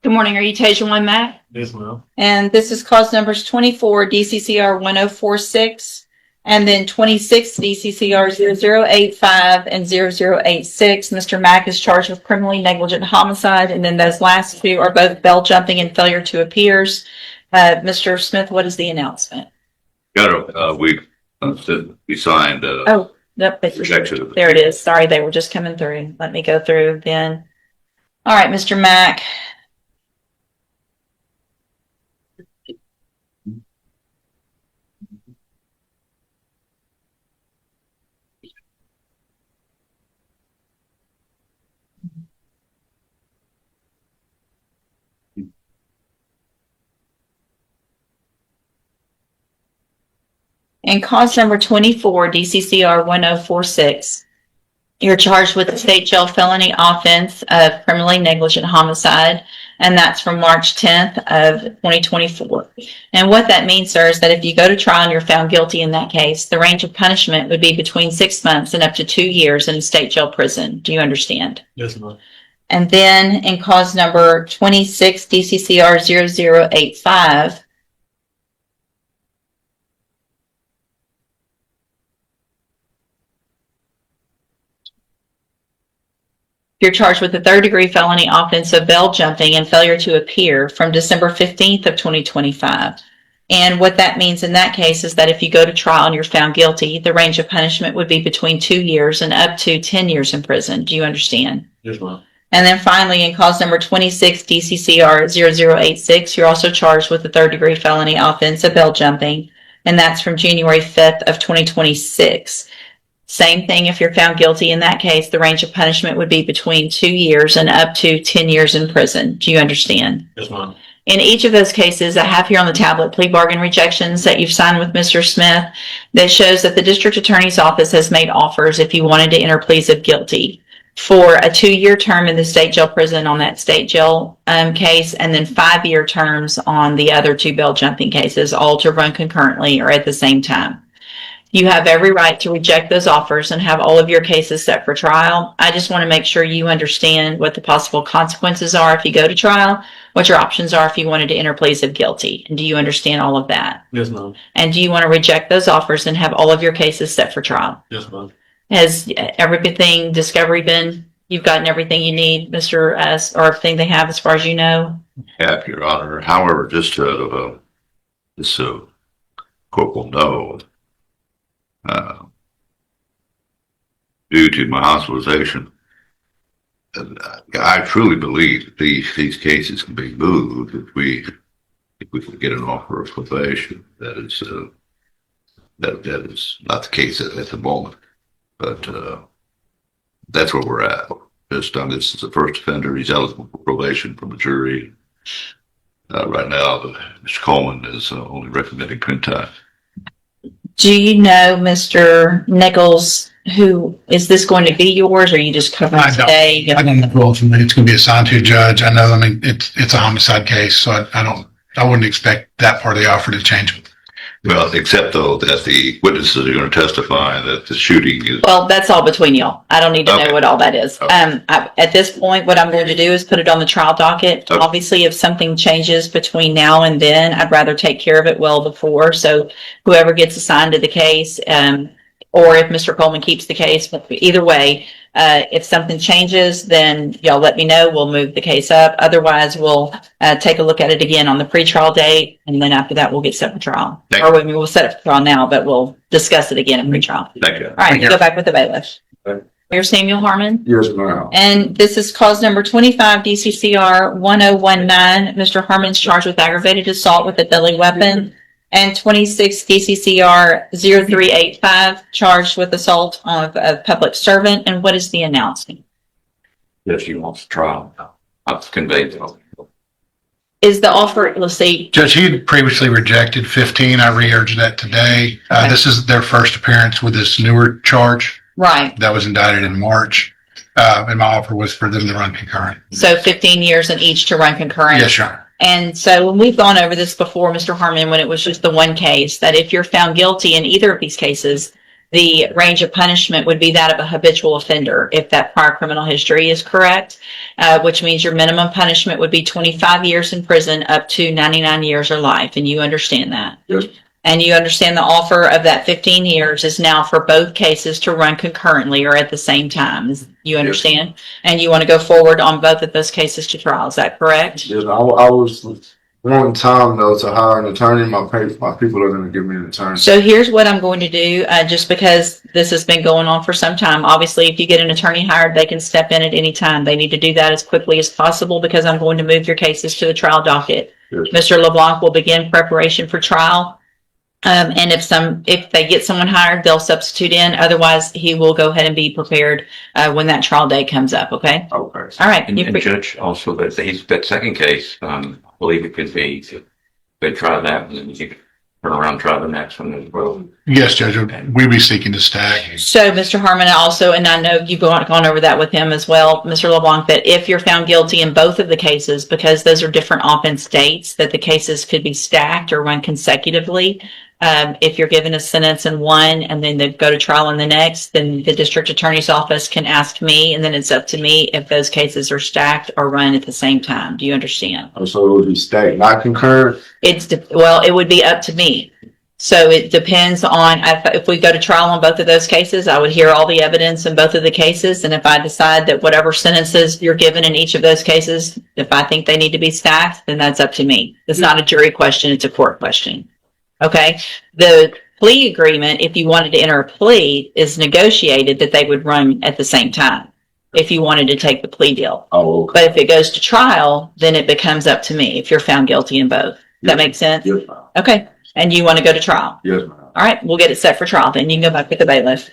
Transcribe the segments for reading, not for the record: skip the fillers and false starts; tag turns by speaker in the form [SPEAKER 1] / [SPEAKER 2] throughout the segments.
[SPEAKER 1] Good morning. Are you Tasia 1 Mac?
[SPEAKER 2] Yes, ma'am.
[SPEAKER 1] And this is cause numbers 24 DCCR 1046 and then 26 DCCR 0085 and 0086. Mr. Mack is charged with criminally negligent homicide. And then those last two are both bell jumping and failure to appears. Mr. Smith, what is the announcement?
[SPEAKER 3] We signed.
[SPEAKER 1] Oh, yep.
[SPEAKER 3] Rejection.
[SPEAKER 1] There it is. Sorry, they were just coming through. Let me go through then. All right, Mr. Mack. In cause number 24, DCCR 1046, you're charged with the state jail felony offense of criminally negligent homicide, and that's from March 10th of 2024. And what that means, sir, is that if you go to trial and you're found guilty in that case, the range of punishment would be between 6 months and up to 2 years in state jail prison. Do you understand?
[SPEAKER 2] Yes, ma'am.
[SPEAKER 1] And then in cause number 26, DCCR 0085, you're charged with a third-degree felony offense of bell jumping and failure to appear from December 15th of 2025. And what that means in that case is that if you go to trial and you're found guilty, the range of punishment would be between 2 years and up to 10 years in prison. Do you understand?
[SPEAKER 2] Yes, ma'am.
[SPEAKER 1] And then finally, in cause number 26, DCCR 0086, you're also charged with a third-degree felony offense of bell jumping, and that's from January 5th of 2026. Same thing, if you're found guilty in that case, the range of punishment would be between 2 years and up to 10 years in prison. Do you understand?
[SPEAKER 2] Yes, ma'am.
[SPEAKER 1] In each of those cases, I have here on the tablet plea bargain rejections that you've signed with Mr. Smith that shows that the district attorney's office has made offers if you wanted to enter pleas of guilty for a 2-year term in the state jail prison on that state jail case, and then 5-year terms on the other 2 bell jumping cases, all to run concurrently or at the same time. You have every right to reject those offers and have all of your cases set for trial. I just want to make sure you understand what the possible consequences are if you go to trial, what your options are if you wanted to enter pleas of guilty. And do you understand all of that?
[SPEAKER 2] Yes, ma'am.
[SPEAKER 1] And do you want to reject those offers and have all of your cases set for trial?
[SPEAKER 2] Yes, ma'am.
[SPEAKER 1] Has everything discovery been, you've gotten everything you need, Mr. S, or everything they have as far as you know?
[SPEAKER 3] Yeah, Your Honor. However, just to this court will know, due to my hospitalization, and I truly believe that these cases can be moved if we can get an offer of probation. That is not the case at the moment, but that's where we're at. This is the first offender. He's eligible for probation from the jury. Right now, Mr. Coleman is only recommending 10 times.
[SPEAKER 1] Do you know, Mr. Nichols, who is this going to be yours, or you just covering today?
[SPEAKER 4] I don't know who ultimately it's going to be assigned to a judge. I know, it's a homicide case, so I wouldn't expect that part of the offer to change.
[SPEAKER 3] Well, except though that the witnesses are going to testify that the shooting is.
[SPEAKER 1] Well, that's all between y'all. I don't need to know what all that is.
[SPEAKER 3] Okay.
[SPEAKER 1] At this point, what I'm going to do is put it on the trial docket.
[SPEAKER 3] Okay.
[SPEAKER 1] Obviously, if something changes between now and then, I'd rather take care of it well before. So whoever gets assigned to the case, or if Mr. Coleman keeps the case, either way, if something changes, then y'all let me know. We'll move the case up. Otherwise, we'll take a look at it again on the pretrial date, and then after that, we'll get set for trial.
[SPEAKER 3] Thank
[SPEAKER 1] Or we'll set it for trial now, but we'll discuss it again in pretrial.
[SPEAKER 3] Thank you.
[SPEAKER 1] All right, go back with the bailiff.
[SPEAKER 2] Okay.
[SPEAKER 1] Mayor Samuel Harmon.
[SPEAKER 2] Yes, ma'am.
[SPEAKER 1] And this is cause number 25 DCCR 1019. Mr. Harmon's charged with aggravated assault with a deadly weapon. And 26 DCCR 0385 charged with assault of a public servant. And what is the announcement?
[SPEAKER 3] Yes, he wants to trial. I've conveyed them.
[SPEAKER 1] Is the offer, let's see.
[SPEAKER 4] Judge, he had previously rejected 15. I re-urged that today.
[SPEAKER 1] Okay.
[SPEAKER 4] This is their first appearance with this newer charge
[SPEAKER 1] Right.
[SPEAKER 4] that was indicted in March. And my offer was for them to run concurrent.
[SPEAKER 1] So 15 years in each to run concurrent.
[SPEAKER 4] Yes, Your Honor.
[SPEAKER 1] And so when we've gone over this before, Mr. Harmon, when it was just the one case, that if you're found guilty in either of these cases, the range of punishment would be that of a habitual offender if that prior criminal history is correct, which means your minimum punishment would be 25 years in prison up to 99 years or life. And you understand that?
[SPEAKER 2] Yes.
[SPEAKER 1] And you understand the offer of that 15 years is now for both cases to run concurrently or at the same time. You understand? And you want to go forward on both of those cases to trial. Is that correct?
[SPEAKER 2] Yes, I was wanting time though to hire an attorney. My people are going to give me an attorney.
[SPEAKER 1] So here's what I'm going to do, just because this has been going on for some time. Obviously, if you get an attorney hired, they can step in at any time. They need to do that as quickly as possible because I'm going to move your cases to the trial docket.
[SPEAKER 2] Yes.
[SPEAKER 1] Mr. LeBlanc will begin preparation for trial. And if they get someone hired, they'll substitute in. Otherwise, he will go ahead and be prepared when that trial day comes up. Okay.
[SPEAKER 2] Okay.
[SPEAKER 1] All right.
[SPEAKER 5] And Judge, also that second case, I believe it could be, they try that and then you can turn around and try the next one as well.
[SPEAKER 4] Yes, Judge, we'd be seeking to stack.
[SPEAKER 1] So, Mr. Harmon, also, and I know you've gone over that with him as well, Mr. LeBlanc, that if you're found guilty in both of the cases, because those are different offense dates, that the cases could be stacked or run consecutively. If you're given a sentence in one and then they go to trial in the next, then the district attorney's office can ask me, and then it's up to me if those cases are stacked or run at the same time. Do you understand?
[SPEAKER 2] So it would be stacked, not concurrent.
[SPEAKER 1] Well, it would be up to me. So it depends on if we go to trial on both of those cases, I would hear all the evidence in both of the cases. And if I decide that whatever sentences you're given in each of those cases, if I think they need to be stacked, then that's up to me. It's not a jury question. It's a court question. Okay. The plea agreement, if you wanted to enter a plea, is negotiated that they would run at the same time if you wanted to take the plea deal.
[SPEAKER 2] Oh, okay.
[SPEAKER 1] But if it goes to trial, then it becomes up to me if you're found guilty in both. Does that make sense?
[SPEAKER 2] Yes, ma'am.
[SPEAKER 1] Okay. And you want to go to trial?
[SPEAKER 2] Yes, ma'am.
[SPEAKER 1] All right. We'll get it set for trial. Then you can go back with the bailiff.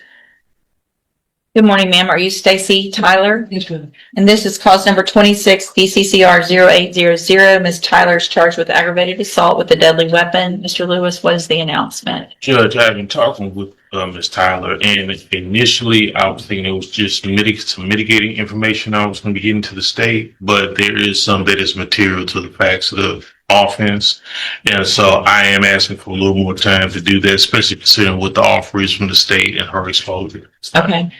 [SPEAKER 1] Good morning, ma'am. Are you Stacy Tyler?
[SPEAKER 6] Yes, ma'am.
[SPEAKER 1] And this is cause number 26, DCCR 0800. Ms. Tyler is charged with aggravated assault with a deadly weapon. Mr. Lewis, what is the announcement?
[SPEAKER 7] Judge, I've been talking with Ms. Tyler, and initially I was thinking it was just some mitigating information I was going to be getting to the state, but there is some that is material to the facts of the offense, and so I am asking for a little more time to do that, especially considering what the offer is from the state and her exposure.
[SPEAKER 1] Okay.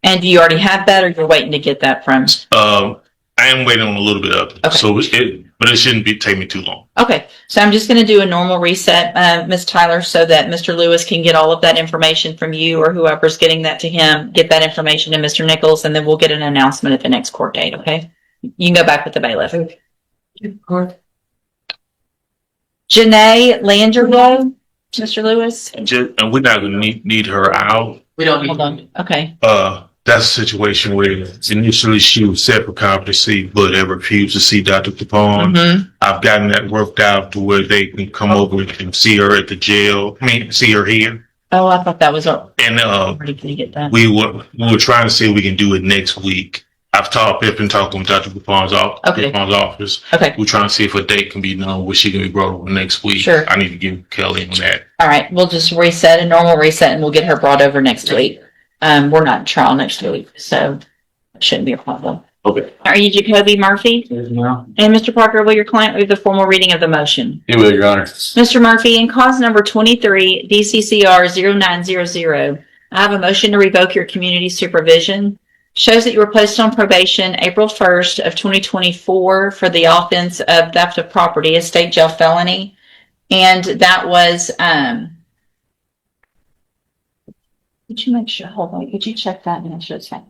[SPEAKER 1] And do you already have that, or you're waiting to get that from?
[SPEAKER 7] I am waiting on a little bit of it,
[SPEAKER 1] Okay.
[SPEAKER 7] so but it shouldn't take me too long.
[SPEAKER 1] Okay, so I'm just going to do a normal reset, Ms. Tyler, so that Mr. Lewis can get all of that information from you or whoever's getting that to him, get that information to Mr. Nichols, and then we'll get an announcement at the next court date, okay? You can go back with the bailiff. Janae Landerlow, Mr. Lewis?
[SPEAKER 7] And we're not going to need her out.
[SPEAKER 6] We don't
[SPEAKER 1] Hold on, okay.
[SPEAKER 7] That's a situation where initially she was set for competency, but I refused to see Dr. Capone.
[SPEAKER 1] Mm-hmm.
[SPEAKER 7] I've gotten that worked out to where they can come over and see her at the jail. See her here.
[SPEAKER 1] Oh, I thought that was
[SPEAKER 7] And
[SPEAKER 1] already going to get that.
[SPEAKER 7] we were trying to see if we can do it next week. I've been talking with Dr. Capone's office.
[SPEAKER 1] Okay,
[SPEAKER 7] We're trying to see if a date can be known where she can be brought over next week.
[SPEAKER 1] Sure.
[SPEAKER 7] I need to give Kelly on that.
[SPEAKER 1] all right, we'll just reset, a normal reset, and we'll get her brought over next week. We're not in trial next week, so it shouldn't be a problem.
[SPEAKER 7] Okay.
[SPEAKER 1] Are you Jacoby Murphy?
[SPEAKER 2] Yes, ma'am.
[SPEAKER 1] And Mr. Parker, will your client read the formal reading of the motion?
[SPEAKER 2] You will, Your Honor.
[SPEAKER 1] Mr. Murphy, in cause number 23, DCCR 0900, I have a motion to revoke your community supervision. Shows that you were placed on probation April 1st of 2024 for the offense of theft of property, a state jail felony. And that was, could you make sure, hold on, could you check that and make sure it's fine?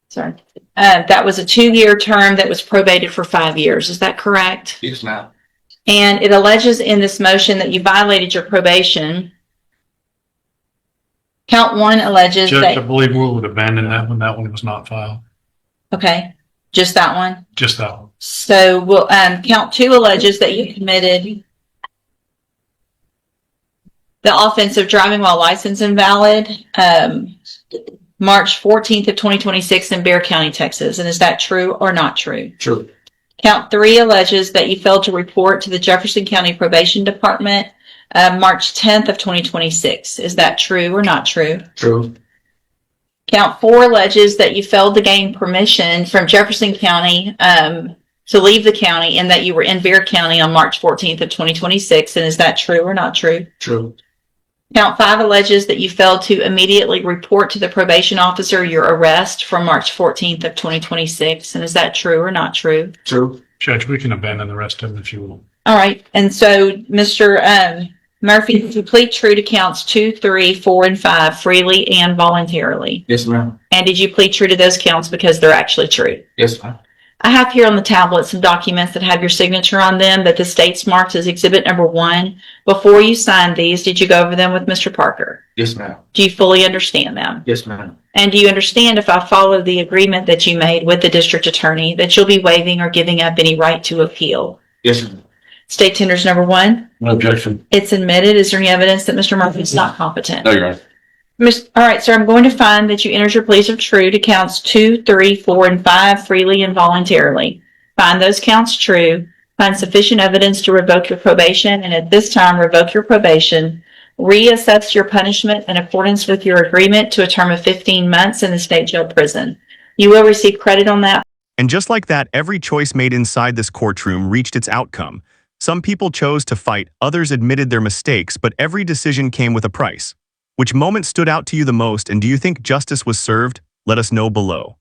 [SPEAKER 1] Sorry. That was a 2-year term that was probated for 5 years. Is that correct?
[SPEAKER 2] Yes, ma'am.
[SPEAKER 1] And it alleges in this motion that you violated your probation. Count 1 alleges
[SPEAKER 8] Judge, I
[SPEAKER 1] that,
[SPEAKER 8] believe we would abandon that one. That one was not filed.
[SPEAKER 1] okay, just that one.
[SPEAKER 8] Just that one.
[SPEAKER 1] So we'll, count 2 alleges that you committed the offense of driving while license invalid, March 14th of 2026 in Bexar County, Texas. And is that true or not true?
[SPEAKER 2] True.
[SPEAKER 1] Count 3 alleges that you failed to report to the Jefferson County Probation Department, March 10th of 2026. Is that true or not true?
[SPEAKER 2] True.
[SPEAKER 1] Count 4 alleges that you failed to gain permission from Jefferson County to leave the county, and that you were in Bexar County on March 14th of 2026. And is that true or not true?
[SPEAKER 2] True.
[SPEAKER 1] Count 5 alleges that you failed to immediately report to the probation officer your arrest from March 14th of 2026. And is that true or not true?
[SPEAKER 2] True.
[SPEAKER 8] Judge, we can abandon the rest of them if you will.
[SPEAKER 1] All right. And so, Mr. Murphy, did you plead true to counts 2, 3, 4, and 5 freely and voluntarily?
[SPEAKER 2] Yes, ma'am.
[SPEAKER 1] And did you plead true to those counts because they're actually true?
[SPEAKER 2] Yes, ma'am.
[SPEAKER 1] I have here on the tablet some documents that have your signature on them that the state's marked as exhibit number 1. Before you signed these, did you go over them with Mr. Parker?
[SPEAKER 2] Yes, ma'am.
[SPEAKER 1] Do you fully understand them?
[SPEAKER 2] Yes, ma'am.
[SPEAKER 1] And do you understand, if I follow the agreement that you made with the district attorney, that you'll be waiving or giving up any right to appeal?
[SPEAKER 2] Yes, ma'am.
[SPEAKER 1] State tenders number 1.
[SPEAKER 2] No objection.
[SPEAKER 1] It's admitted. Is there any evidence that Mr. Murphy is not competent?
[SPEAKER 2] No, Your Honor.
[SPEAKER 1] All right, sir, I'm going to find that you entered your pleas of true to counts 2, 3, 4, and 5 freely and voluntarily. Find those counts true. Find sufficient evidence to revoke your probation, and at this time, revoke your probation. Reassess your punishment in accordance with your agreement to a term of 15 months in the state jail prison. You will receive credit on that.
[SPEAKER 6] And just like that, every choice made inside this courtroom reached its outcome. Some people chose to fight, others admitted their mistakes, but every decision came with a price. Which moment stood out to you the most, and do you think justice was served? Let us know below.